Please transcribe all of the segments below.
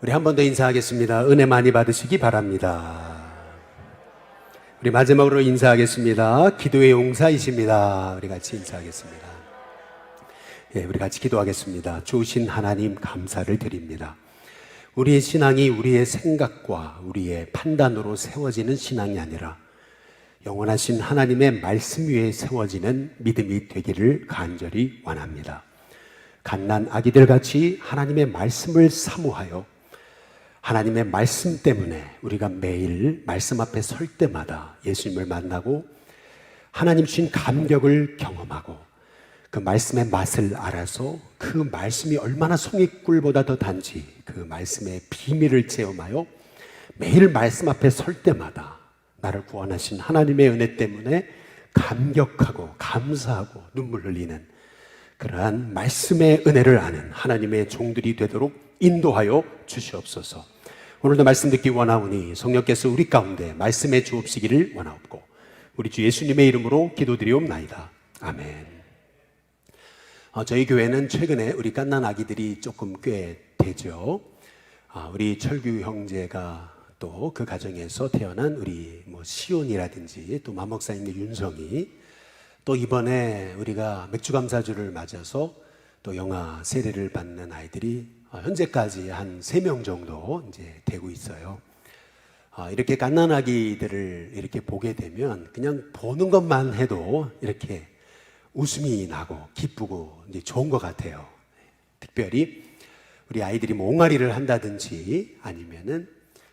우리 한 번 더 인사하겠습니다. 은혜 많이 받으시기 바랍니다. 우리 마지막으로 인사하겠습니다. 기도의 용사이십니다. 우리 같이 인사하겠습니다. 우리 같이 기도하겠습니다. 주신 하나님 감사를 드립니다. 우리의 신앙이 우리의 생각과 우리의 판단으로 세워지는 신앙이 아니라 영원하신 하나님의 말씀 위에 세워지는 믿음이 되기를 간절히 원합니다. 갓난 아기들 같이 하나님의 말씀을 사모하여 하나님의 말씀 때문에 우리가 매일 말씀 앞에 설 때마다 예수님을 만나고 하나님 주신 감격을 경험하고 그 말씀의 맛을 알아서 그 말씀이 얼마나 송이꿀보다 더 단지 그 말씀의 비밀을 체험하여 매일 말씀 앞에 설 때마다 나를 구원하신 하나님의 은혜 때문에 감격하고 감사하고 눈물 흘리는 그러한 말씀의 은혜를 아는 하나님의 종들이 되도록 인도하여 주시옵소서. 오늘도 말씀 듣기 원하오니 성령께서 우리 가운데 말씀에 주옵시기를 원하옵고 우리 주 예수님의 이름으로 기도드리옵나이다. 아멘. 저희 교회는 최근에 우리 갓난 아기들이 조금 꽤 되죠. 우리 철규 형제가 또 그 가정에서 태어난 우리 시온이라든지 또 마목사님의 윤성이 또 이번에 우리가 맥주감사주를 맞아서 또 영아 세례를 받는 아이들이 현재까지 한 3명 정도 이제 되고 있어요. 이렇게 갓난아기들을 이렇게 보게 되면 그냥 보는 것만 해도 이렇게 웃음이 나고 기쁘고 이제 좋은 것 같아요. 특별히 우리 아이들이 옹알이를 한다든지 아니면은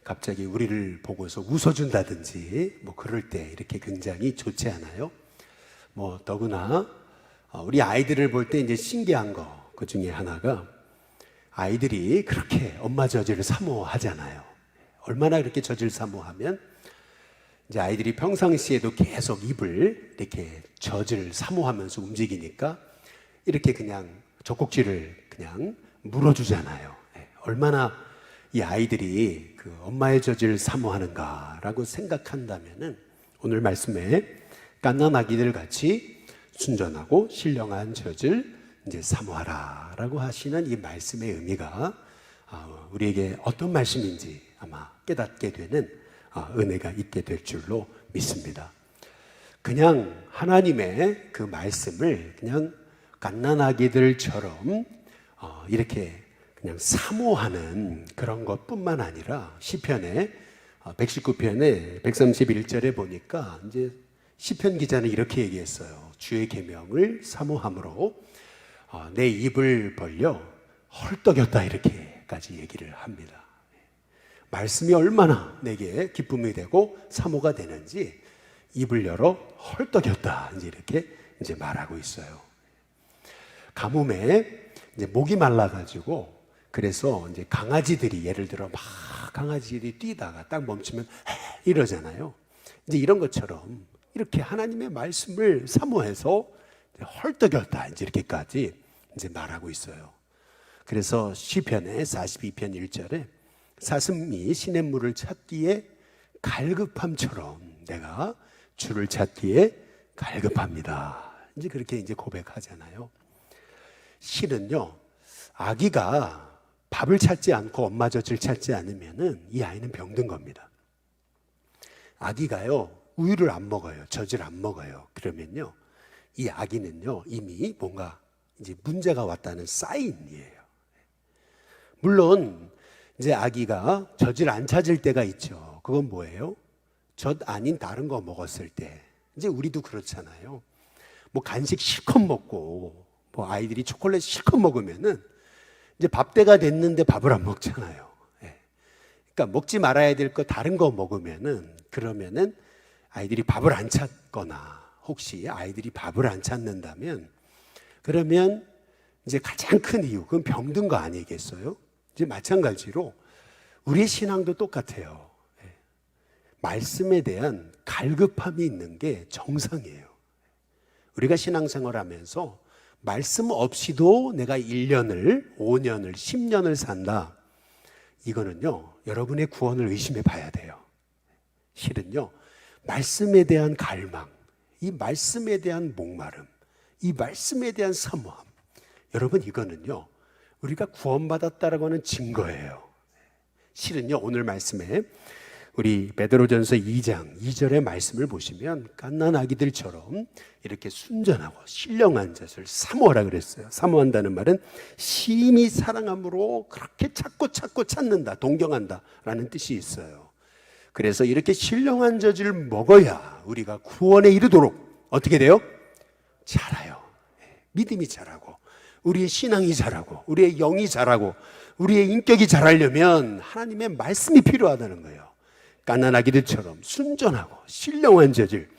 갑자기 우리를 보고서 웃어준다든지 그럴 때 이렇게 굉장히 좋지 않아요? 더구나 우리 아이들을 볼 때 이제 신기한 거 그 중에 하나가 아이들이 그렇게 엄마 젖을 사모하잖아요. 얼마나 그렇게 젖을 사모하면 이제 아이들이 평상시에도 계속 입을 이렇게 젖을 사모하면서 움직이니까 이렇게 그냥 젖꼭지를 그냥 물어주잖아요. 얼마나 이 아이들이 그 엄마의 젖을 사모하는가라고 생각한다면은 오늘 말씀에 갓난 아기들 같이 순전하고 신령한 젖을 이제 사모하라라고 하시는 이 말씀의 의미가 우리에게 어떤 말씀인지 아마 깨닫게 되는 은혜가 있게 될 줄로 믿습니다. 그냥 하나님의 그 말씀을 그냥 갓난아기들처럼 이렇게 그냥 사모하는 그런 것뿐만 아니라 시편에 119편에 131절에 보니까 이제 시편 기자는 이렇게 얘기했어요. 주의 계명을 사모함으로 내 입을 벌려 헐떡였다 이렇게까지 얘기를 합니다. 말씀이 얼마나 내게 기쁨이 되고 사모가 되는지 입을 열어 헐떡였다 이렇게 이제 말하고 있어요. 가뭄에 이제 목이 말라가지고 그래서 이제 강아지들이 예를 들어 막 강아지들이 뛰다가 딱 멈추면 이러잖아요. 이제 이런 것처럼 이렇게 하나님의 말씀을 사모해서 헐떡였다 이렇게까지 이제 말하고 있어요. 그래서 시편의 42편 1절에 사슴이 시냇물을 찾기에 갈급함처럼 내가 주를 찾기에 갈급합니다. 이제 그렇게 이제 고백하잖아요. 실은요, 아기가 밥을 찾지 않고 엄마 젖을 찾지 않으면은 이 아이는 병든 겁니다. 아기가요, 우유를 안 먹어요. 젖을 안 먹어요. 그러면요, 이 아기는요, 이미 뭔가 이제 문제가 왔다는 사인이에요. 물론, 이제 아기가 젖을 안 찾을 때가 있죠. 그건 뭐예요? 젖 아닌 다른 거 먹었을 때. 이제 우리도 그렇잖아요. 간식 실컷 먹고, 아이들이 초콜릿 실컷 먹으면은 이제 밥 때가 됐는데 밥을 안 먹잖아요. 그러니까 먹지 말아야 될 거 다른 거 먹으면은 그러면은 아이들이 밥을 안 찾거나 혹시 아이들이 밥을 안 찾는다면 그러면 이제 가장 큰 이유, 그건 병든 거 아니겠어요? 이제 마찬가지로 우리의 신앙도 똑같아요. 말씀에 대한 갈급함이 있는 게 정상이에요. 우리가 신앙생활 하면서 말씀 없이도 내가 1년을, 5년을, 10년을 산다. 이거는요, 여러분의 구원을 의심해 봐야 돼요. 실은요, 말씀에 대한 갈망, 이 말씀에 대한 목마름, 이 말씀에 대한 사모함, 여러분 이거는요, 우리가 구원받았다라고 하는 증거예요. 실은요, 오늘 말씀에 우리 베드로전서 2장 2절의 말씀을 보시면 갓난 아기들처럼 이렇게 순전하고 신령한 자를 사모하라 그랬어요. 사모한다는 말은 심히 사랑함으로 그렇게 찾고 찾는다, 동경한다 라는 뜻이 있어요. 그래서 이렇게 신령한 젖을 먹어야 우리가 구원에 이르도록 어떻게 돼요? 자라요. 믿음이 자라고, 우리의 신앙이 자라고, 우리의 영이 자라고, 우리의 인격이 자라려면 하나님의 말씀이 필요하다는 거예요. 갓난아기들처럼 순전하고 신령한 젖을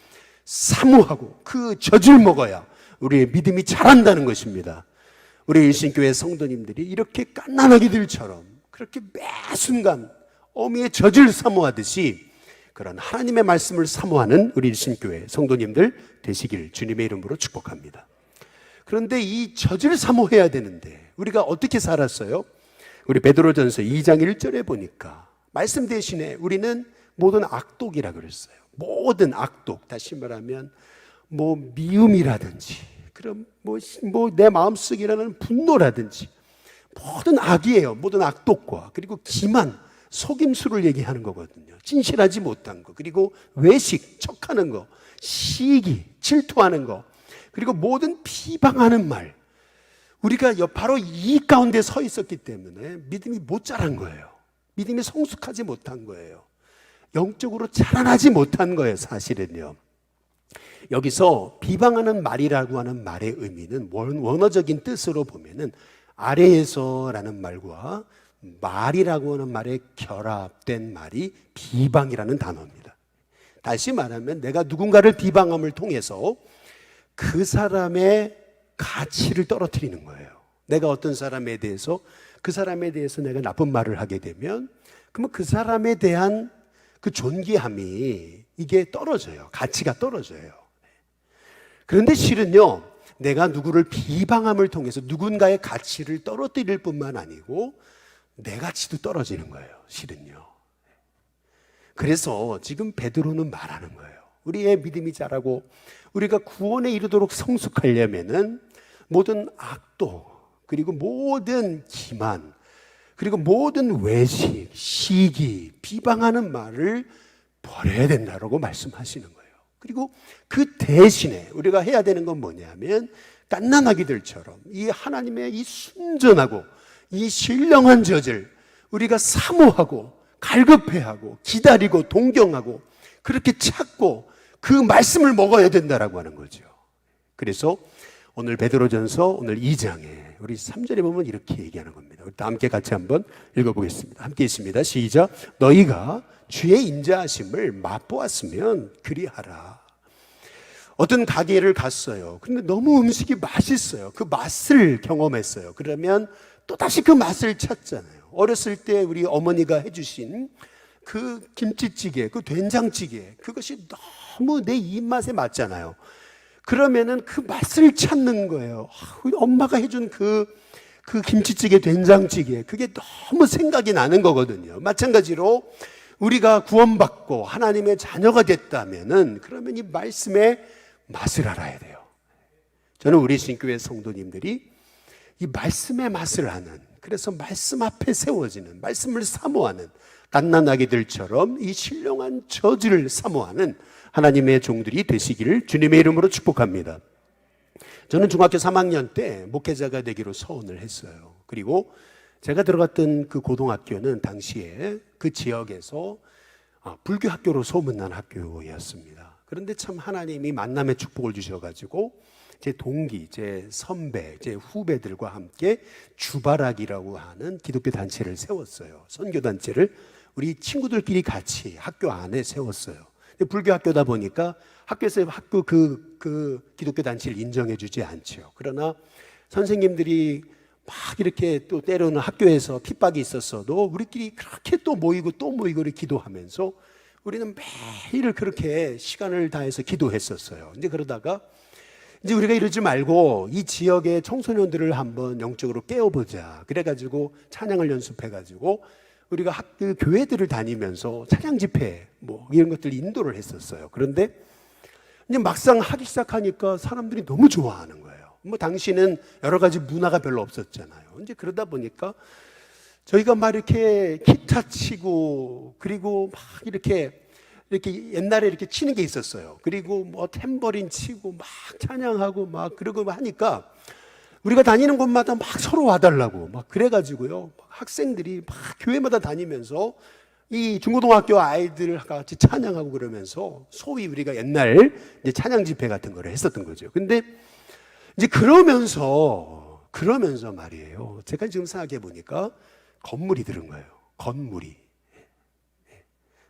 사모하고 그 젖을 먹어야 우리의 믿음이 자란다는 것입니다. 우리 일신교회 성도님들이 이렇게 갓난아기들처럼 그렇게 매 순간 어미의 젖을 사모하듯이 그런 하나님의 말씀을 사모하는 우리 일신교회 성도님들 되시길 주님의 이름으로 축복합니다. 그런데 이 젖을 사모해야 되는데 우리가 어떻게 살았어요? 우리 베드로전서 2장 1절에 보니까 말씀 대신에 우리는 모든 악독이라 그랬어요. 모든 악독, 다시 말하면 미움이라든지 그럼 내 마음속이라는 분노라든지 모든 악이에요. 모든 악독과 그리고 기만, 속임수를 얘기하는 거거든요. 진실하지 못한 거, 그리고 외식, 척하는 거, 시기, 질투하는 거, 그리고 모든 비방하는 말. 우리가 바로 이 가운데 서 있었기 때문에 믿음이 못 자란 거예요. 믿음이 성숙하지 못한 거예요. 영적으로 자라나지 못한 거예요, 사실은요. 여기서 비방하는 말이라고 하는 말의 의미는 원어적인 뜻으로 보면은 아래에서라는 말과 말이라고 하는 말에 결합된 말이 비방이라는 단어입니다. 다시 말하면 내가 누군가를 비방함을 통해서 그 사람의 가치를 떨어뜨리는 거예요. 내가 어떤 사람에 대해서 그 사람에 대해서 내가 나쁜 말을 하게 되면 그러면 그 사람에 대한 그 존귀함이 이게 떨어져요. 가치가 떨어져요. 그런데 실은요, 내가 누구를 비방함을 통해서 누군가의 가치를 떨어뜨릴 뿐만 아니고 내 가치도 떨어지는 거예요, 실은요. 그래서 지금 베드로는 말하는 거예요. 우리의 믿음이 자라고 우리가 구원에 이르도록 성숙하려면은 모든 악독, 그리고 모든 기만, 그리고 모든 외식, 시기, 비방하는 말을 버려야 된다고 말씀하시는 거예요. 그리고 그 대신에 우리가 해야 되는 건 뭐냐면 갓난아기들처럼 이 하나님의 이 순전하고 이 신령한 젖을 우리가 사모하고 갈급해하고 기다리고 동경하고 그렇게 찾고 그 말씀을 먹어야 된다라고 하는 거죠. 그래서 오늘 베드로전서 오늘 2장에 우리 3절에 보면 이렇게 얘기하는 겁니다. 우리 다 함께 같이 한번 읽어보겠습니다. 함께 있습니다. 시작. 너희가 주의 인자하심을 맛보았으면 그리하라. 어떤 가게를 갔어요. 근데 너무 음식이 맛있어요. 그 맛을 경험했어요. 그러면 또다시 그 맛을 찾잖아요. 어렸을 때 우리 어머니가 해주신 그 김치찌개, 그 된장찌개, 그것이 너무 내 입맛에 맞잖아요. 그러면은 그 맛을 찾는 거예요. 엄마가 해준 그 김치찌개, 된장찌개, 그게 너무 생각이 나는 거거든요. 마찬가지로 우리가 구원받고 하나님의 자녀가 됐다면은 그러면 이 말씀의 맛을 알아야 돼요. 저는 우리 신교회 성도님들이 이 말씀의 맛을 아는, 그래서 말씀 앞에 세워지는, 말씀을 사모하는 갓난아기들처럼 이 신령한 저주를 사모하는 하나님의 종들이 되시기를 주님의 이름으로 축복합니다. 저는 중학교 3학년 때 목회자가 되기로 서원을 했어요. 그리고 제가 들어갔던 그 고등학교는 당시에 그 지역에서 불교 학교로 소문난 학교였습니다. 그런데 참 하나님이 만남의 축복을 주셔가지고 제 동기, 제 선배, 제 후배들과 함께 주바락이라고 하는 기독교 단체를 세웠어요. 선교 단체를 우리 친구들끼리 같이 학교 안에 세웠어요. 불교 학교다 보니까 학교에서 그 기독교 단체를 인정해 주지 않죠. 그러나 선생님들이 막 이렇게 또 때로는 학교에서 핍박이 있었어도 우리끼리 그렇게 또 모이고 이렇게 기도하면서 우리는 매일 그렇게 시간을 다해서 기도했었어요. 근데 그러다가 이제 우리가 이러지 말고 이 지역의 청소년들을 한번 영적으로 깨워보자. 그래가지고 찬양을 연습해가지고 우리가 학교 교회들을 다니면서 찬양 집회 이런 것들 인도를 했었어요. 그런데 이제 막상 하기 시작하니까 사람들이 너무 좋아하는 거예요. 당시는 여러 가지 문화가 별로 없었잖아요. 이제 그러다 보니까 저희가 막 이렇게 기타 치고 그리고 막 이렇게 옛날에 이렇게 치는 게 있었어요. 그리고 뭐 탬버린 치고 막 찬양하고 막 그러고 하니까 우리가 다니는 곳마다 막 서로 와달라고 막 그래가지고요. 학생들이 막 교회마다 다니면서 이 중고등학교 아이들 같이 찬양하고 그러면서 소위 우리가 옛날 이제 찬양 집회 같은 거를 했었던 거죠. 근데 이제 그러면서 말이에요. 제가 지금 생각해 보니까 건물이 들은 거예요. 건물이.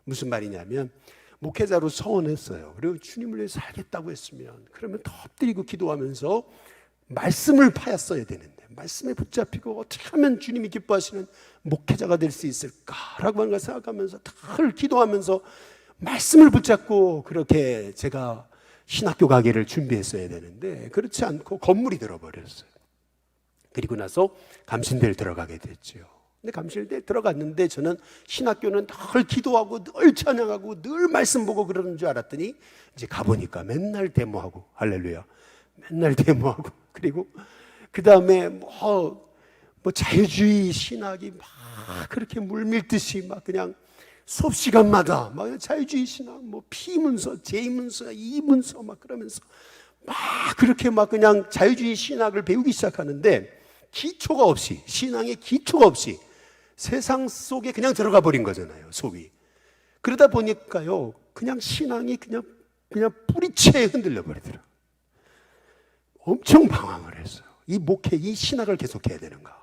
무슨 말이냐면 목회자로 서원했어요. 그리고 주님을 위해 살겠다고 했으면 그러면 더 엎드리고 기도하면서 말씀을 파였어야 되는데 말씀에 붙잡히고 어떻게 하면 주님이 기뻐하시는 목회자가 될 수 있을까라고 하는 걸 생각하면서 늘 기도하면서 말씀을 붙잡고 그렇게 제가 신학교 가기를 준비했어야 되는데 그렇지 않고 건물이 들어버렸어요. 그리고 나서 감신대를 들어가게 됐죠. 근데 감신대에 들어갔는데 저는 신학교는 늘 기도하고 늘 찬양하고 늘 말씀 보고 그러는 줄 알았더니 이제 가보니까 맨날 데모하고 할렐루야 맨날 데모하고 그리고 그 다음에 뭐 자유주의 신학이 막 그렇게 물밀듯이 막 그냥 수업 시간마다 막 자유주의 신학 뭐 P문서, J문서, E문서 막 그러면서 막 그렇게 막 그냥 자유주의 신학을 배우기 시작하는데 기초가 없이 신앙의 기초가 없이 세상 속에 그냥 들어가 버린 거잖아요, 소위. 그러다 보니까요, 그냥 신앙이 그냥 뿌리채에 흔들려 버리더라. 엄청 방황을 했어요. 이 목회, 이 신학을 계속해야 되는가?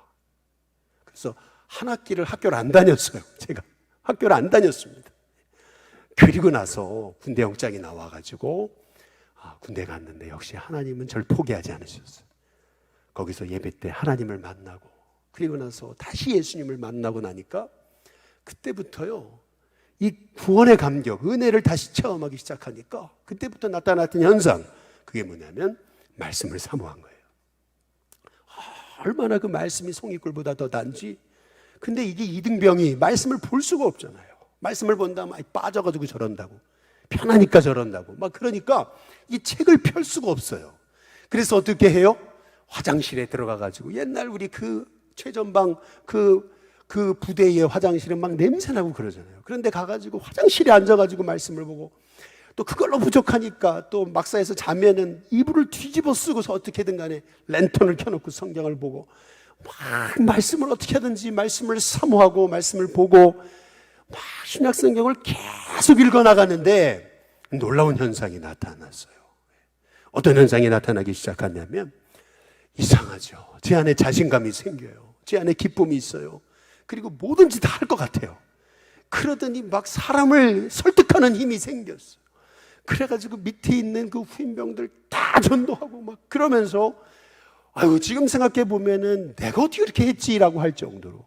그래서 한 학기를 학교를 안 다녔어요. 제가 학교를 안 다녔습니다. 그리고 나서 군대 영장이 나와가지고 군대 갔는데 역시 하나님은 절 포기하지 않으셨어요. 거기서 예배 때 하나님을 만나고 그리고 나서 다시 예수님을 만나고 나니까 그때부터요 이 구원의 감격, 은혜를 다시 체험하기 시작하니까 그때부터 나타났던 현상, 그게 뭐냐면 말씀을 사모한 거예요. 얼마나 그 말씀이 송이꿀보다 더 단지. 근데 이게 이등병이 말씀을 볼 수가 없잖아요. 말씀을 본다면 빠져가지고 저런다고, 편하니까 저런다고 막 그러니까 이 책을 펼 수가 없어요. 그래서 어떻게 해요? 화장실에 들어가가지고 옛날 우리 그 최전방 그 부대의 화장실은 막 냄새나고 그러잖아요. 그런데 가가지고 화장실에 앉아가지고 말씀을 보고 또 그걸로 부족하니까 또 막사에서 자면은 이불을 뒤집어 쓰고서 어떻게든 간에 랜턴을 켜놓고 성경을 보고 막 말씀을 어떻게 하든지 말씀을 사모하고 말씀을 보고 막 신약성경을 계속 읽어나가는데 놀라운 현상이 나타났어요. 어떤 현상이 나타나기 시작하냐면 이상하죠. 제 안에 자신감이 생겨요. 제 안에 기쁨이 있어요. 그리고 뭐든지 다 할 것 같아요. 그러더니 막 사람을 설득하는 힘이 생겼어요. 그래가지고 밑에 있는 그 후임병들 다 전도하고 막 그러면서 아유 지금 생각해 보면은 내가 어떻게 이렇게 했지라고 할 정도로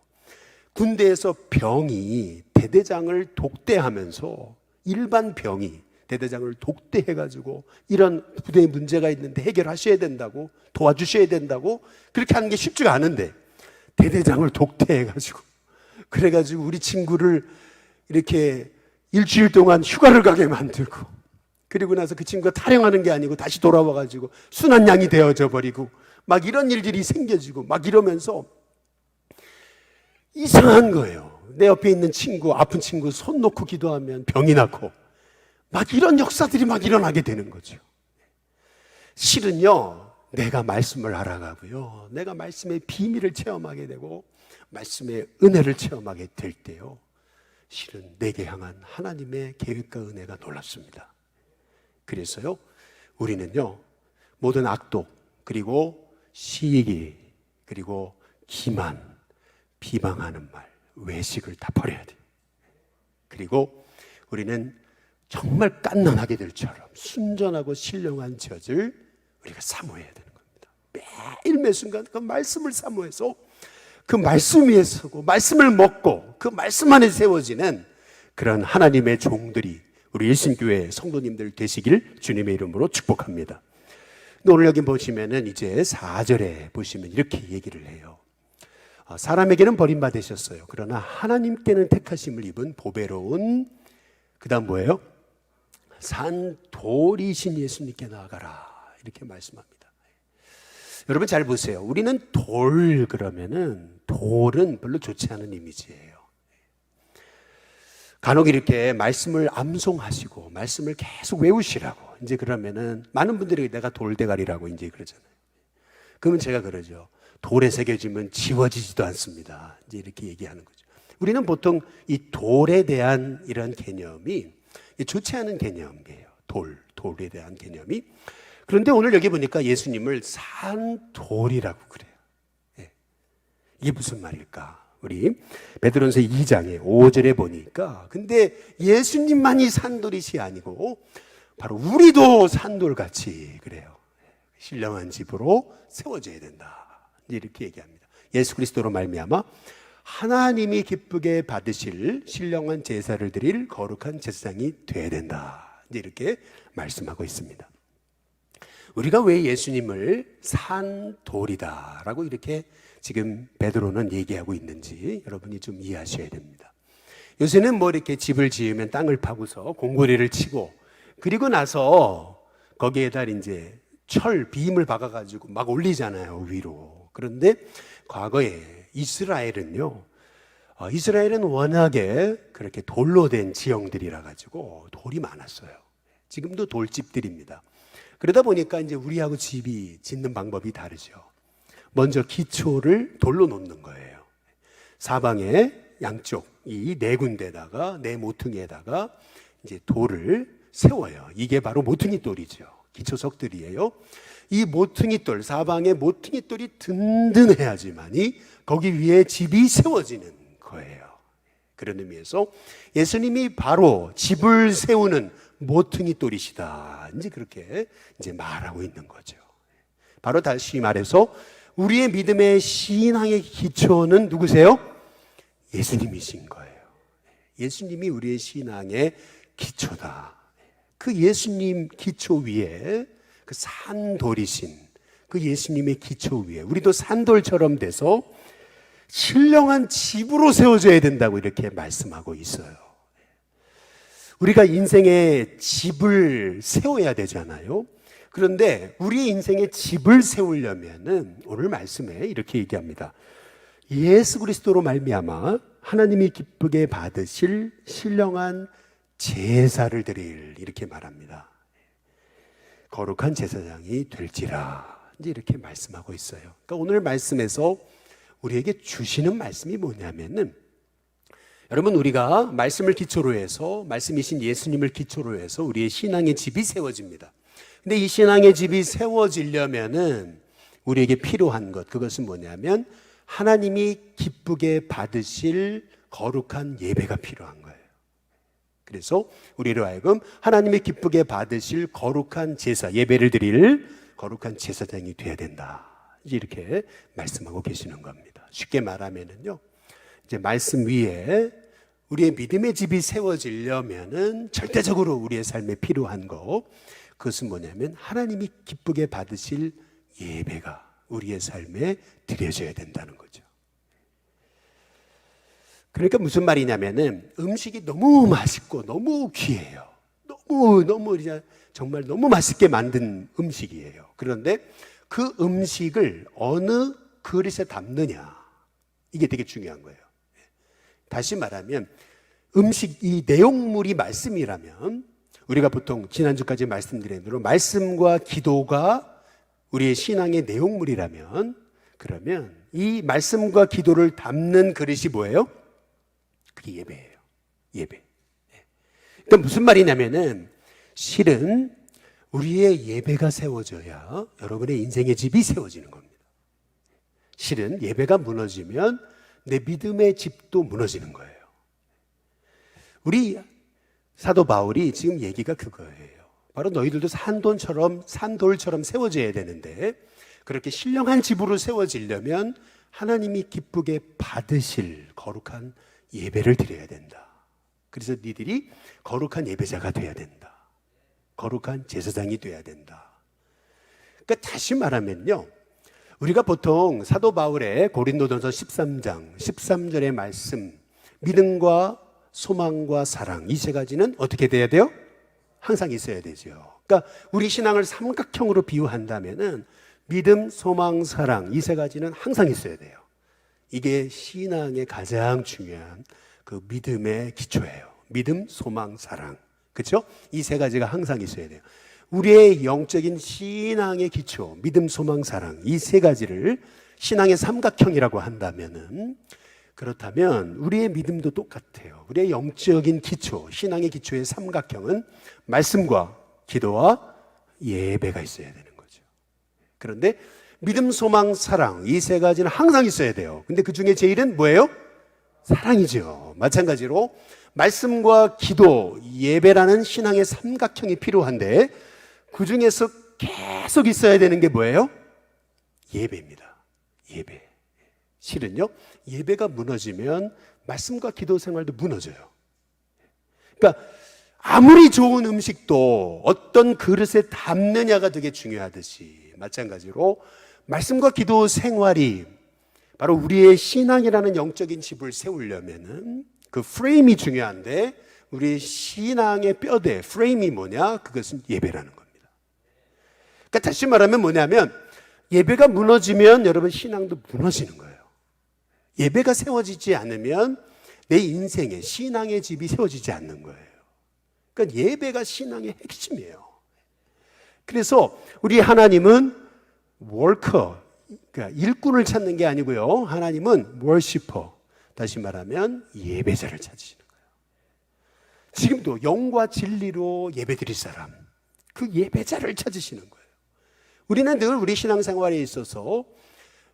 군대에서 병이 대대장을 독대하면서 일반 병이 대대장을 독대해가지고 이런 부대에 문제가 있는데 해결하셔야 된다고 도와주셔야 된다고 그렇게 하는 게 쉽지가 않은데 대대장을 독대해가지고 그래가지고 우리 친구를 이렇게 일주일 동안 휴가를 가게 만들고 그리고 나서 그 친구가 탈영하는 게 아니고 다시 돌아와가지고 순한 양이 되어져 버리고 막 이런 일들이 생겨지고 막 이러면서 이상한 거예요. 내 옆에 있는 친구, 아픈 친구 손 놓고 기도하면 병이 낫고 막 이런 역사들이 막 일어나게 되는 거죠. 실은요, 내가 말씀을 알아가고요, 내가 말씀의 비밀을 체험하게 되고 말씀의 은혜를 체험하게 될 때요, 실은 내게 향한 하나님의 계획과 은혜가 놀랍습니다. 그래서요, 우리는요, 모든 악독, 그리고 시기, 그리고 기만, 비방하는 말, 외식을 다 버려야 돼요. 그리고 우리는 정말 깐난하게 들처럼 순전하고 신령한 젖을 우리가 사모해야 되는 겁니다. 매일 매순간 그 말씀을 사모해서 그 말씀 위에 서고 말씀을 먹고 그 말씀 안에 세워지는 그런 하나님의 종들이 우리 일신교회 성도님들 되시길 주님의 이름으로 축복합니다. 오늘 여기 보시면은 이제 4절에 보시면 이렇게 얘기를 해요. 사람에게는 버림받으셨어요. 그러나 하나님께는 택하심을 입은 보배로운 그 다음 뭐예요? 산 돌이신 예수님께 나아가라 이렇게 말씀합니다. 여러분 잘 보세요. 우리는 돌 그러면은 돌은 별로 좋지 않은 이미지예요. 간혹 이렇게 말씀을 암송하시고 말씀을 계속 외우시라고 이제 그러면은 많은 분들이 내가 돌대가리라고 이제 그러잖아요. 그러면 제가 그러죠. 돌에 새겨지면 지워지지도 않습니다. 이제 이렇게 얘기하는 거죠. 우리는 보통 이 돌에 대한 이런 개념이 좋지 않은 개념이에요. 돌에 대한 개념이. 그런데 오늘 여기 보니까 예수님을 산돌이라고 그래요. 예. 이게 무슨 말일까? 우리 베드로전서 2장에 5절에 보니까 근데 예수님만이 산돌이시 아니고 바로 우리도 산돌같이 그래요. 신령한 집으로 세워져야 된다. 이렇게 얘기합니다. 예수 그리스도로 말미암아 하나님이 기쁘게 받으실 신령한 제사를 드릴 거룩한 제사장이 되어야 된다. 이렇게 말씀하고 있습니다. 우리가 왜 예수님을 산돌이다라고 이렇게 지금 베드로는 얘기하고 있는지 여러분이 좀 이해하셔야 됩니다. 요새는 뭐 이렇게 집을 지으면 땅을 파고서 공고리를 치고 그리고 나서 거기에다 이제 철 비임을 박아가지고 막 올리잖아요, 위로. 그런데 과거에 이스라엘은 워낙에 그렇게 돌로 된 지형들이라 가지고 돌이 많았어요. 지금도 돌집들입니다. 그러다 보니까 이제 우리하고 집이 짓는 방법이 다르죠. 먼저 기초를 돌로 놓는 거예요. 사방에 양쪽 이 네 군데다가 네 모퉁이에다가 이제 돌을 세워요. 이게 바로 모퉁이 돌이죠. 기초석들이에요. 이 모퉁이 돌, 사방에 모퉁이 돌이 든든해야지만이 거기 위에 집이 세워지는 거예요. 그런 의미에서 예수님이 바로 집을 세우는 모퉁이 돌이시다. 이제 그렇게 이제 말하고 있는 거죠. 바로 다시 말해서 우리의 믿음의 신앙의 기초는 누구세요? 예수님이신 거예요. 예수님이 우리의 신앙의 기초다. 그 예수님 기초 위에 그 산돌이신 그 예수님의 기초 위에 우리도 산돌처럼 돼서 신령한 집으로 세워져야 된다고 이렇게 말씀하고 있어요. 우리가 인생에 집을 세워야 되잖아요. 그런데 우리 인생에 집을 세우려면은 오늘 말씀에 이렇게 얘기합니다. 예수 그리스도로 말미암아 하나님이 기쁘게 받으실 신령한 제사를 드릴 이렇게 말합니다. 거룩한 제사장이 될지라 이제 이렇게 말씀하고 있어요. 그러니까 오늘 말씀에서 우리에게 주시는 말씀이 뭐냐면은 여러분 우리가 말씀을 기초로 해서 말씀이신 예수님을 기초로 해서 우리의 신앙의 집이 세워집니다. 근데 이 신앙의 집이 세워지려면은 우리에게 필요한 것 그것은 뭐냐면 하나님이 기쁘게 받으실 거룩한 예배가 필요한 거예요. 그래서 우리로 하여금 하나님이 기쁘게 받으실 거룩한 제사 예배를 드릴 거룩한 제사장이 돼야 된다. 이렇게 말씀하고 계시는 겁니다. 쉽게 말하면은요. 이제 말씀 위에 우리의 믿음의 집이 세워지려면은 절대적으로 우리의 삶에 필요한 거 그것은 뭐냐면 하나님이 기쁘게 받으실 예배가 우리의 삶에 드려져야 된다는 거죠. 그러니까 무슨 말이냐면은 음식이 너무 맛있고 너무 귀해요. 너무 정말 너무 맛있게 만든 음식이에요. 그런데 그 음식을 어느 그릇에 담느냐 이게 되게 중요한 거예요. 다시 말하면 음식 이 내용물이 말씀이라면 우리가 보통 지난주까지 말씀드린 대로 말씀과 기도가 우리의 신앙의 내용물이라면 그러면 이 말씀과 기도를 담는 그릇이 뭐예요? 그게 예배예요. 예배. 그러니까 무슨 말이냐면은 실은 우리의 예배가 세워져야 여러분의 인생의 집이 세워지는 겁니다. 실은 예배가 무너지면 내 믿음의 집도 무너지는 거예요. 우리 사도 바울이 지금 얘기가 그거예요. 바로 너희들도 산돌처럼 세워져야 되는데 그렇게 신령한 집으로 세워지려면 하나님이 기쁘게 받으실 거룩한 예배를 드려야 된다. 그래서 니들이 거룩한 예배자가 돼야 된다. 거룩한 제사장이 돼야 된다. 그러니까 다시 말하면요. 우리가 보통 사도 바울의 고린도전서 13장 13절의 말씀 믿음과 소망과 사랑 이 세 가지는 어떻게 돼야 돼요? 항상 있어야 되죠. 그러니까 우리 신앙을 삼각형으로 비유한다면은 믿음, 소망, 사랑 이 세 가지는 항상 있어야 돼요. 이게 신앙의 가장 중요한 그 믿음의 기초예요. 믿음, 소망, 사랑. 그렇죠? 이 세 가지가 항상 있어야 돼요. 우리의 영적인 신앙의 기초, 믿음, 소망, 사랑 이 세 가지를 신앙의 삼각형이라고 한다면은, 그렇다면 우리의 믿음도 똑같아요. 우리의 영적인 기초, 신앙의 기초의 삼각형은 말씀과 기도와 예배가 있어야 되는 거죠. 그런데 믿음, 소망, 사랑 이 세 가지는 항상 있어야 돼요. 근데 그 중에 제일은 뭐예요? 사랑이죠. 마찬가지로 말씀과 기도, 예배라는 신앙의 삼각형이 필요한데 그 중에서 계속 있어야 되는 게 뭐예요? 예배입니다. 예배. 실은요, 예배가 무너지면 말씀과 기도 생활도 무너져요. 그러니까 아무리 좋은 음식도 어떤 그릇에 담느냐가 되게 중요하듯이 마찬가지로 말씀과 기도 생활이 바로 우리의 신앙이라는 영적인 집을 세우려면은 그 프레임이 중요한데 우리의 신앙의 뼈대, 프레임이 뭐냐? 그것은 예배라는 겁니다. 그러니까 다시 말하면 뭐냐면 예배가 무너지면 여러분 신앙도 무너지는 거예요. 예배가 세워지지 않으면 내 인생의 신앙의 집이 세워지지 않는 거예요. 그러니까 예배가 신앙의 핵심이에요. 그래서 우리 하나님은 워커, 그러니까 일꾼을 찾는 게 아니고요. 하나님은 워시퍼, 다시 말하면 예배자를 찾으시는 거예요. 지금도 영과 진리로 예배드릴 사람, 그 예배자를 찾으시는 거예요. 우리는 늘 우리 신앙생활에 있어서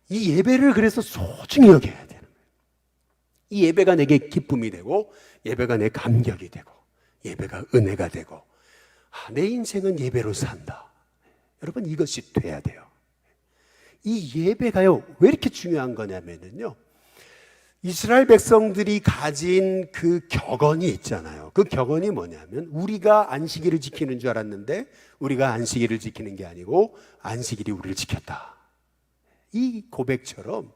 이 예배를 그래서 소중히 여겨야 되는 거예요. 이 예배가 내게 기쁨이 되고 예배가 내 감격이 되고 예배가 은혜가 되고 내 인생은 예배로 산다. 여러분 이것이 돼야 돼요. 이 예배가요 왜 이렇게 중요한 거냐면요, 이스라엘 백성들이 가진 그 격언이 있잖아요. 그 격언이 뭐냐면 우리가 안식일을 지키는 줄 알았는데 우리가 안식일을 지키는 게 아니고 안식일이 우리를 지켰다. 이 고백처럼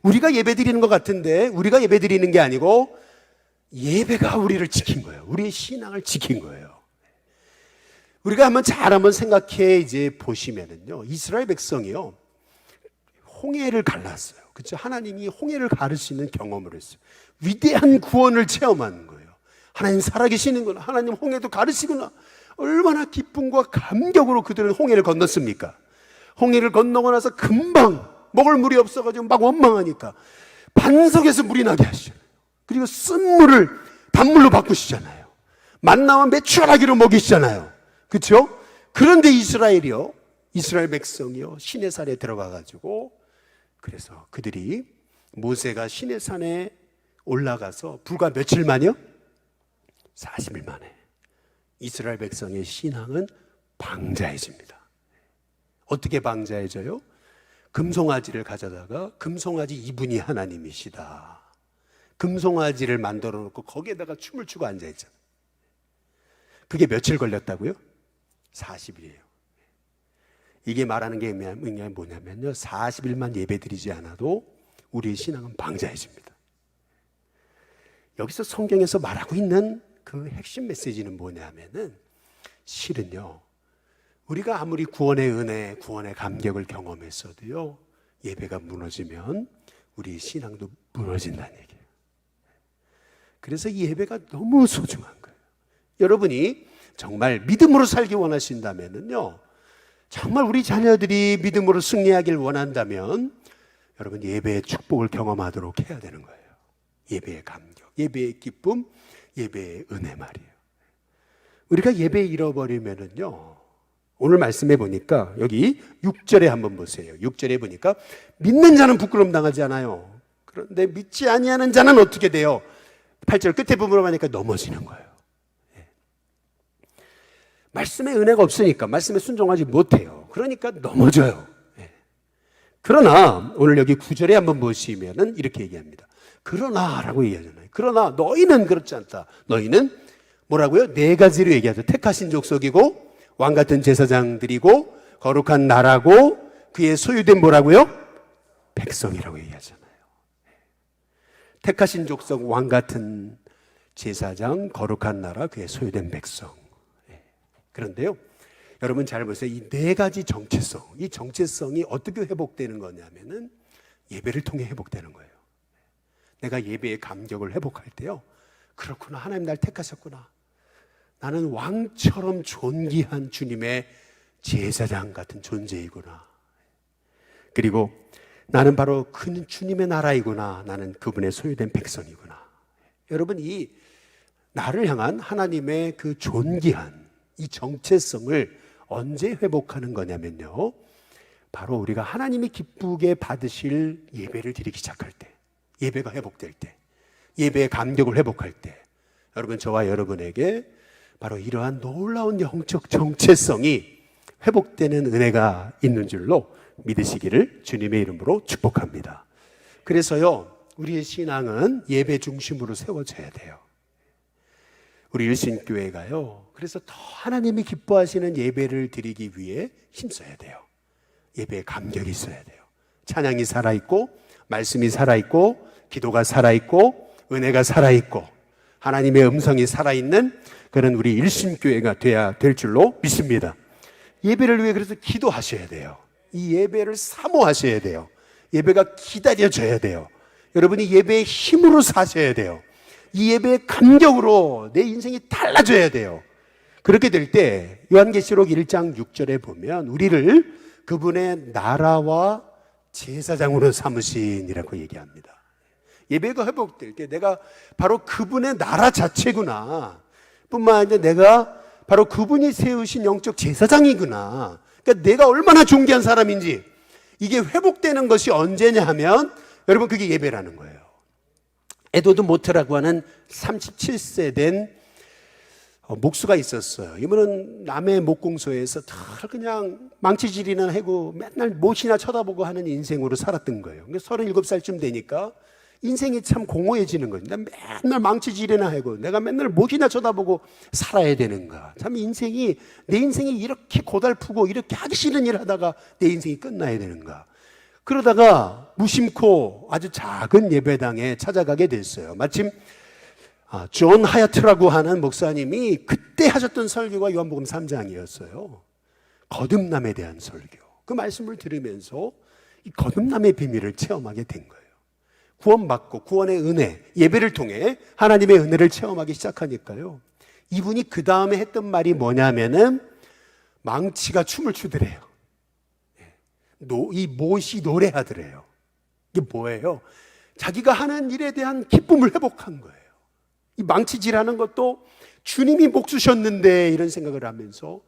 우리가 예배드리는 것 같은데 우리가 예배드리는 게 아니고 예배가 우리를 지킨 거예요. 우리의 신앙을 지킨 거예요. 우리가 한번 생각해 이제 보시면은요, 이스라엘 백성이요 홍해를 갈랐어요. 그렇죠? 하나님이 홍해를 가를 수 있는 경험을 했어요. 위대한 구원을 체험하는 거예요. 하나님 살아계시는구나. 하나님 홍해도 가르시구나. 얼마나 기쁨과 감격으로 그들은 홍해를 건넜습니까? 홍해를 건너고 나서 금방 먹을 물이 없어가지고 막 원망하니까 반석에서 물이 나게 하시잖아요. 그리고 쓴 물을 단물로 바꾸시잖아요. 만나와 메추라기로 먹이시잖아요. 그렇죠? 그런데 이스라엘 백성이요 시내산에 들어가가지고, 그래서 그들이 모세가 시내산에 올라가서 불과 며칠 만이요? 40일 만에 이스라엘 백성의 신앙은 방자해집니다. 어떻게 방자해져요? 금송아지를 가져다가 금송아지 이분이 하나님이시다. 금송아지를 만들어 놓고 거기에다가 춤을 추고 앉아있잖아요. 그게 며칠 걸렸다고요? 40일이에요. 이게 말하는 게 뭐냐면요, 40일만 예배드리지 않아도 우리의 신앙은 방자해집니다. 여기서 성경에서 말하고 있는 그 핵심 메시지는 뭐냐면은 실은요, 우리가 아무리 구원의 은혜, 구원의 감격을 경험했어도요, 예배가 무너지면 우리의 신앙도 무너진다는 얘기예요. 그래서 이 예배가 너무 소중한 거예요. 여러분이 정말 믿음으로 살기 원하신다면요, 정말 우리 자녀들이 믿음으로 승리하길 원한다면 여러분 예배의 축복을 경험하도록 해야 되는 거예요. 예배의 감격, 예배의 기쁨, 예배의 은혜 말이에요. 우리가 예배 잃어버리면은요, 오늘 말씀해 보니까 여기 6절에 한번 보세요. 6절에 보니까 믿는 자는 부끄러움 당하지 않아요. 그런데 믿지 아니하는 자는 어떻게 돼요? 8절 끝에 부분을 보니까 넘어지는 거예요. 말씀에 은혜가 없으니까 말씀에 순종하지 못해요. 그러니까 넘어져요. 그러나 오늘 여기 9절에 한번 보시면은 이렇게 얘기합니다. 그러나라고 얘기하잖아요. 그러나 너희는 그렇지 않다. 너희는 뭐라고요? 네 가지로 얘기하죠. 택하신 족속이고 왕같은 제사장들이고 거룩한 나라고 그의 소유된 뭐라고요? 백성이라고 얘기하잖아요. 택하신 족속, 왕같은 제사장, 거룩한 나라, 그의 소유된 백성. 그런데요, 여러분 잘 보세요. 이 네 가지 정체성, 이 정체성이 어떻게 회복되는 거냐면은 예배를 통해 회복되는 거예요. 내가 예배의 감격을 회복할 때요, 그렇구나, 하나님 날 택하셨구나, 나는 왕처럼 존귀한 주님의 제사장 같은 존재이구나, 그리고 나는 바로 그 주님의 나라이구나, 나는 그분의 소유된 백성이구나. 여러분, 이 나를 향한 하나님의 그 존귀한 이 정체성을 언제 회복하는 거냐면요, 바로 우리가 하나님이 기쁘게 받으실 예배를 드리기 시작할 때, 예배가 회복될 때, 예배의 감격을 회복할 때, 여러분, 저와 여러분에게 바로 이러한 놀라운 영적 정체성이 회복되는 은혜가 있는 줄로 믿으시기를 주님의 이름으로 축복합니다. 그래서요, 우리의 신앙은 예배 중심으로 세워져야 돼요. 우리 일신교회가요, 그래서 더 하나님이 기뻐하시는 예배를 드리기 위해 힘써야 돼요. 예배에 감격이 있어야 돼요. 찬양이 살아있고, 말씀이 살아있고, 기도가 살아있고, 은혜가 살아있고, 하나님의 음성이 살아있는 그런 우리 일신교회가 돼야 될 줄로 믿습니다. 예배를 위해 그래서 기도하셔야 돼요. 이 예배를 사모하셔야 돼요. 예배가 기다려져야 돼요. 여러분이 예배의 힘으로 사셔야 돼요. 이 예배의 감격으로 내 인생이 달라져야 돼요. 그렇게 될 때 요한계시록 1장 6절에 보면 우리를 그분의 나라와 제사장으로 삼으신이라고 얘기합니다. 예배가 회복될 때 내가 바로 그분의 나라 자체구나, 뿐만 아니라 내가 바로 그분이 세우신 영적 제사장이구나, 그러니까 내가 얼마나 존귀한 사람인지 이게 회복되는 것이 언제냐 하면 여러분, 그게 예배라는 거예요. 에드워드 모트라고 하는 37세 된 목수가 있었어요. 이분은 남해 목공소에서 다 그냥 망치질이나 하고 맨날 못이나 쳐다보고 하는 인생으로 살았던 거예요. 37살쯤 되니까 인생이 참 공허해지는 거죠. 맨날 망치질이나 하고 내가 맨날 못이나 쳐다보고 살아야 되는가. 참 인생이, 내 인생이 이렇게 고달프고 이렇게 하기 싫은 일 하다가 내 인생이 끝나야 되는가. 그러다가 무심코 아주 작은 예배당에 찾아가게 됐어요. 마침 존 하야트라고 하는 목사님이 그때 하셨던 설교가 요한복음 3장이었어요. 거듭남에 대한 설교. 그 말씀을 들으면서 이 거듭남의 비밀을 체험하게 된 거예요. 구원받고 구원의 은혜, 예배를 통해 하나님의 은혜를 체험하기 시작하니까요, 이분이 그 다음에 했던 말이 뭐냐면은 망치가 춤을 추더래요. 이 못이 노래하더래요. 이게 뭐예요? 자기가 하는 일에 대한 기쁨을 회복한 거예요. 이 망치질하는 것도 주님이 목 주셨는데 이런 생각을 하면서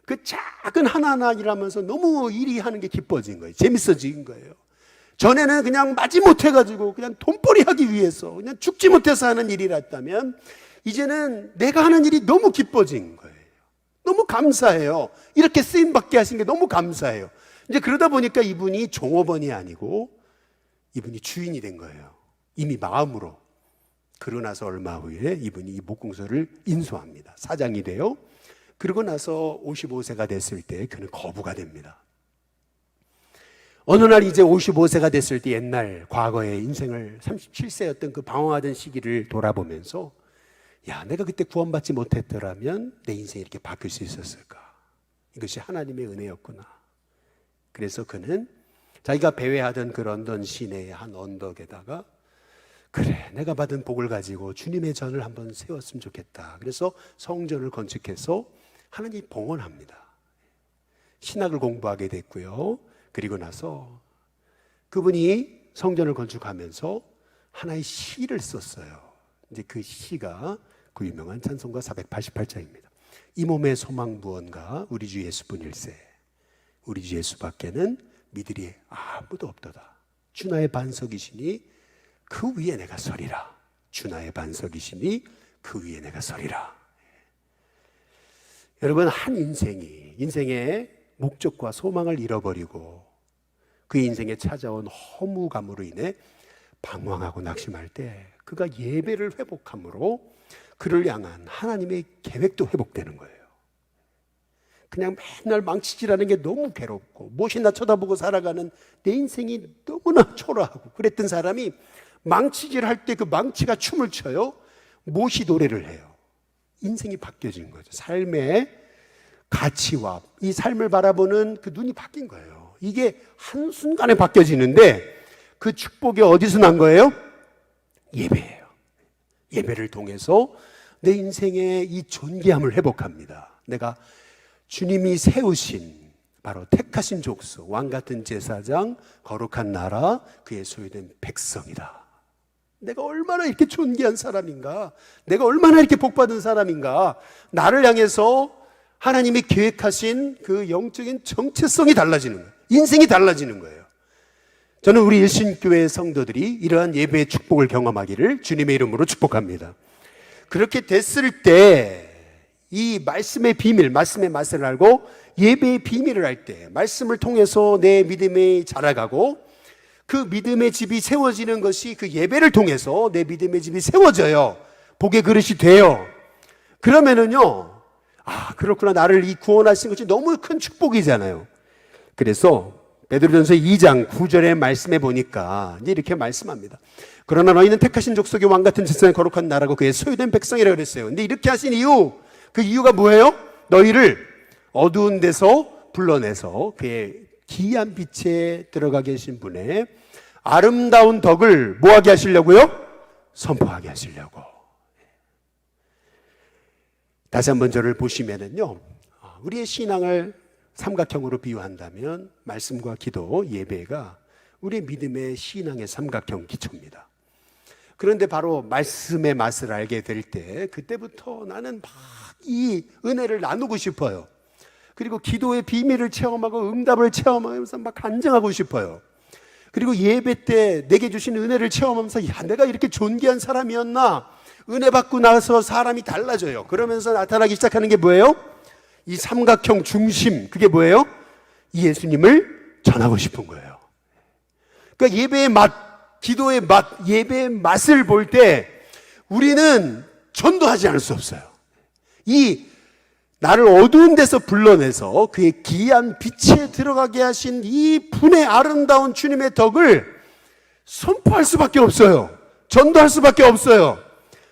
그 작은 하나하나 일하면서 너무 일이 하는 게 기뻐진 거예요. 재밌어진 거예요. 전에는 그냥 마지못해가지고 그냥 돈벌이 하기 위해서 그냥 죽지 못해서 하는 일이랬다면 이제는 내가 하는 일이 너무 기뻐진 거예요. 너무 감사해요. 이렇게 쓰임받게 하신 게 너무 감사해요. 이제 그러다 보니까 이분이 종업원이 아니고 이분이 주인이 된 거예요. 이미 마음으로. 그러고 나서 얼마 후에 이분이 이 목공소를 인수합니다. 사장이 돼요. 그러고 나서 55세가 됐을 때 그는 거부가 됩니다. 어느 날 이제 55세가 됐을 때 옛날 과거의 인생을 37세였던 그 방황하던 시기를 돌아보면서, 야, 내가 그때 구원받지 못했더라면 내 인생이 이렇게 바뀔 수 있었을까? 이것이 하나님의 은혜였구나. 그래서 그는 자기가 배회하던 그 런던 시내의 한 언덕에다가, 그래, 내가 받은 복을 가지고 주님의 전을 한번 세웠으면 좋겠다. 그래서 성전을 건축해서 하나님 봉헌합니다. 신학을 공부하게 됐고요. 그리고 나서 그분이 성전을 건축하면서 하나의 시를 썼어요. 이제 그 시가 그 유명한 찬송가 488장입니다. 이 몸의 소망 무언가 우리 주 예수뿐일세. 우리 주 예수밖에는 믿으리 아무도 없도다. 주 나의 반석이시니 그 위에 내가 서리라. 주 나의 반석이시니 그 위에 내가 서리라. 여러분, 한 인생의 목적과 소망을 잃어버리고 그 인생에 찾아온 허무감으로 인해 방황하고 낙심할 때 그가 예배를 회복함으로 그를 향한 하나님의 계획도 회복되는 거예요. 그냥 맨날 망치질하는 게 너무 괴롭고 못이나 쳐다보고 살아가는 내 인생이 너무나 초라하고 그랬던 사람이 망치질할 때 그 망치가 춤을 춰요. 못이 노래를 해요. 인생이 바뀌어진 거죠. 삶의 가치와 이 삶을 바라보는 그 눈이 바뀐 거예요. 이게 한순간에 바뀌어지는데 그 축복이 어디서 난 거예요? 예배예요. 예배를 통해서 내 인생의 이 존귀함을 회복합니다. 내가 주님이 세우신 바로 택하신 족속, 왕같은 제사장, 거룩한 나라, 그의 소유된 백성이다. 내가 얼마나 이렇게 존귀한 사람인가, 내가 얼마나 이렇게 복받은 사람인가, 나를 향해서 하나님이 계획하신 그 영적인 정체성이 달라지는 거예요. 인생이 달라지는 거예요. 저는 우리 일신교회 성도들이 이러한 예배의 축복을 경험하기를 주님의 이름으로 축복합니다. 그렇게 됐을 때 이 말씀의 비밀, 말씀의 맛을 알고 예배의 비밀을 알 때 말씀을 통해서 내 믿음이 자라가고 그 믿음의 집이 세워지는 것이 그 예배를 통해서 내 믿음의 집이 세워져요. 복의 그릇이 돼요. 그러면은요, 아, 그렇구나. 나를 이 구원하신 것이 너무 큰 축복이잖아요. 그래서 베드로전서 2장 9절의 말씀에 보니까 이제 이렇게 말씀합니다. 그러나 너희는 택하신 족속의 왕같은 제사장의 거룩한 나라고 그의 소유된 백성이라고 그랬어요. 근데 이렇게 하신 이유, 그 이유가 뭐예요? 너희를 어두운 데서 불러내서 그의 기이한 빛에 들어가 계신 분의 아름다운 덕을 뭐하게 하시려고요? 선포하게 하시려고. 다시 한번 저를 보시면은요, 우리의 신앙을 삼각형으로 비유한다면 말씀과 기도, 예배가 우리의 믿음의 신앙의 삼각형 기초입니다. 그런데 바로 말씀의 맛을 알게 될 때 그때부터 나는 막 이 은혜를 나누고 싶어요. 그리고 기도의 비밀을 체험하고 응답을 체험하면서 막 간증하고 싶어요. 그리고 예배 때 내게 주신 은혜를 체험하면서 야, 내가 이렇게 존귀한 사람이었나? 은혜 받고 나서 사람이 달라져요. 그러면서 나타나기 시작하는 게 뭐예요? 이 삼각형 중심, 그게 뭐예요? 이 예수님을 전하고 싶은 거예요. 그러니까 예배의 맛, 기도의 맛, 예배의 맛을 볼 때 우리는 전도하지 않을 수 없어요. 이 나를 어두운 데서 불러내서 그의 기이한 빛에 들어가게 하신 이 분의 아름다운 주님의 덕을 선포할 수밖에 없어요. 전도할 수밖에 없어요.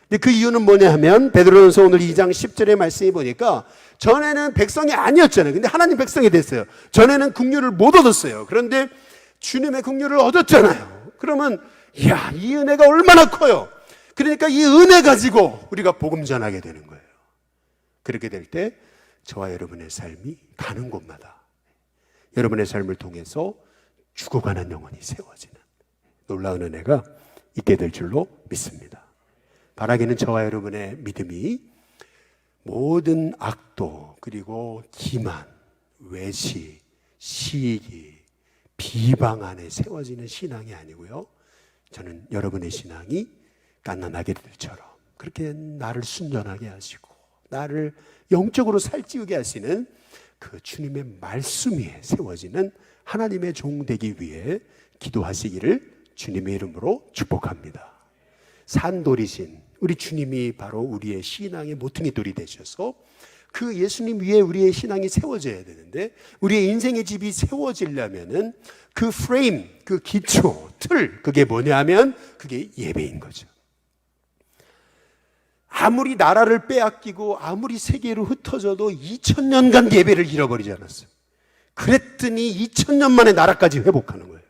근데 그 이유는 뭐냐 하면 베드로전서 오늘 2장 10절의 말씀이 보니까 전에는 백성이 아니었잖아요. 근데 하나님 백성이 됐어요. 전에는 긍휼을 못 얻었어요. 그런데 주님의 긍휼을 얻었잖아요. 그러면 이야, 이 은혜가 얼마나 커요. 그러니까 이 은혜 가지고 우리가 복음 전하게 되는 거예요. 그렇게 될 때 저와 여러분의 삶이 가는 곳마다 여러분의 삶을 통해서 죽어가는 영혼이 세워지는 놀라운 은혜가 있게 될 줄로 믿습니다. 바라기는 저와 여러분의 믿음이 모든 악도, 그리고 기만, 외식, 시기, 비방 안에 세워지는 신앙이 아니고요, 저는 여러분의 신앙이 갓난 아기들처럼 그렇게 나를 순전하게 하시고 나를 영적으로 살찌우게 하시는 그 주님의 말씀 위에 세워지는 하나님의 종 되기 위해 기도하시기를 주님의 이름으로 축복합니다. 산돌이신 우리 주님이 바로 우리의 신앙의 모퉁이 돌이 되셔서 그 예수님 위에 우리의 신앙이 세워져야 되는데, 우리의 인생의 집이 세워지려면은 그 프레임, 그 기초, 틀, 그게 뭐냐 하면 그게 예배인 거죠. 아무리 나라를 빼앗기고 아무리 세계로 흩어져도 2000년간 예배를 잃어버리지 않았어요. 그랬더니 2000년 만에 나라까지 회복하는 거예요.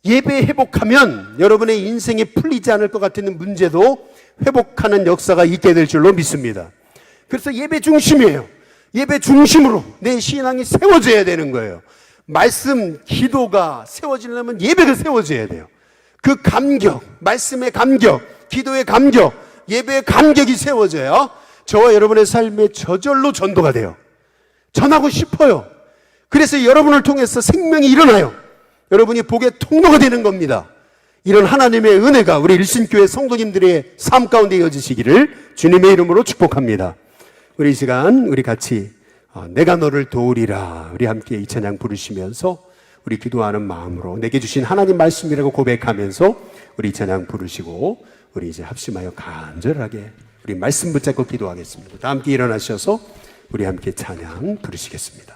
예배 회복하면 여러분의 인생에 풀리지 않을 것 같은 문제도 회복하는 역사가 있게 될 줄로 믿습니다. 그래서 예배 중심이에요. 예배 중심으로 내 신앙이 세워져야 되는 거예요. 말씀, 기도가 세워지려면 예배가 세워져야 돼요. 그 감격, 말씀의 감격, 기도의 감격, 예배의 감격이 세워져야 저와 여러분의 삶에 저절로 전도가 돼요. 전하고 싶어요. 그래서 여러분을 통해서 생명이 일어나요. 여러분이 복의 통로가 되는 겁니다. 이런 하나님의 은혜가 우리 일신교회 성도님들의 삶 가운데 이어지시기를 주님의 이름으로 축복합니다. 우리 이 시간 우리 같이 내가 너를 도우리라, 우리 함께 이 찬양 부르시면서 우리 기도하는 마음으로 내게 주신 하나님 말씀이라고 고백하면서 우리 이 찬양 부르시고 우리 이제 합심하여 간절하게 우리 말씀 붙잡고 기도하겠습니다. 다 함께 일어나셔서 우리 함께 찬양 부르시겠습니다.